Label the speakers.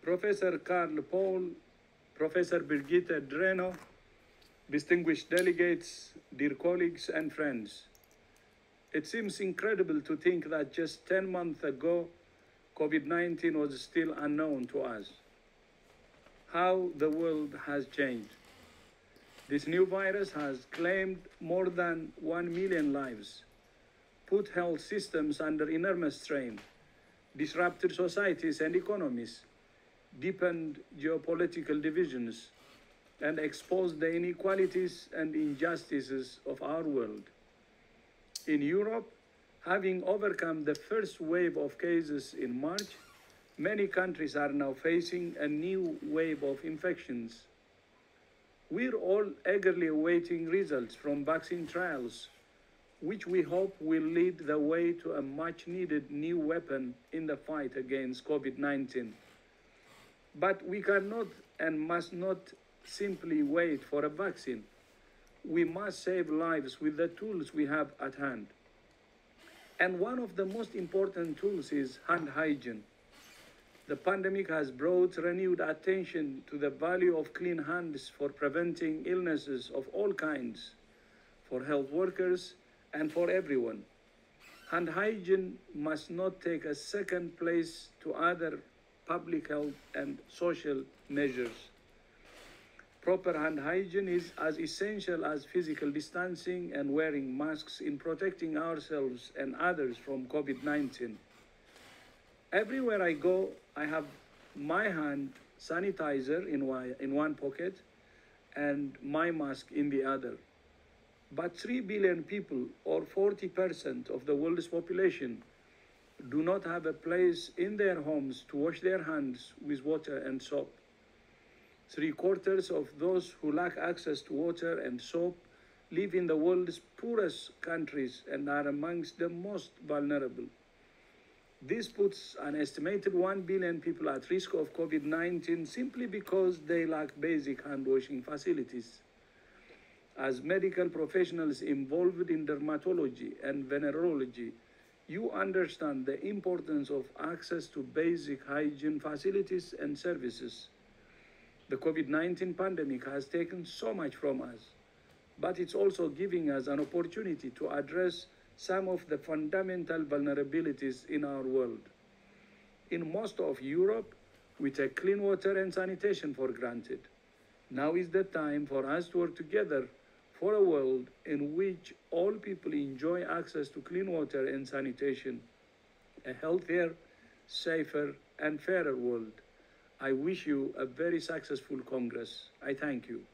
Speaker 1: Professor Karl Paul, Professor Birgitte Dreno, distinguished delegates, dear colleagues and friends. It seems incredible to think that just 10 months ago, COVID-19 was still unknown to us. How the world has changed. This new virus has claimed more than 1 million lives, put health systems under enormous strain, disrupted societies and economies, deepened geopolitical divisions, and exposed the inequalities and injustices of our world. In Europe, having overcome the first wave of cases in March, many countries are now facing a new wave of infections. We're all eagerly awaiting results from vaccine trials, which we hope will lead the way to a much-needed new weapon in the fight against COVID-19. But we cannot and must not simply wait for a vaccine. We must save lives with the tools we have at hand. And one of the most important tools is hand hygiene. The pandemic has brought renewed attention to the value of clean hands for preventing illnesses of all kinds, for health workers and for everyone. Hand hygiene must not take a second place to other public health and social measures. Proper hand hygiene is as essential as physical distancing and wearing masks in protecting ourselves and others from COVID-19. Everywhere I go, I have my hand sanitizer in one pocket and my mask in the other. But 3 billion people, or 40% of the world's population, do not have a place in their homes to wash their hands with water and soap. 3/4 of those who lack access to water and soap live in the world's poorest countries and are amongst the most vulnerable. This puts an estimated 1 billion people at risk of COVID-19 simply because they lack basic hand-washing facilities. As medical professionals involved in dermatology and venerology, you understand the importance of access to basic hygiene facilities and services. The COVID-19 pandemic has taken so much from us, but it's also giving us an opportunity to address some of the fundamental vulnerabilities in our world. In most of Europe, we take clean water and sanitation for granted. Now is the time for us to work together for a world in which all people enjoy access to clean water and sanitation, a healthier, safer, and fairer world. I wish you a very successful Congress. I thank you.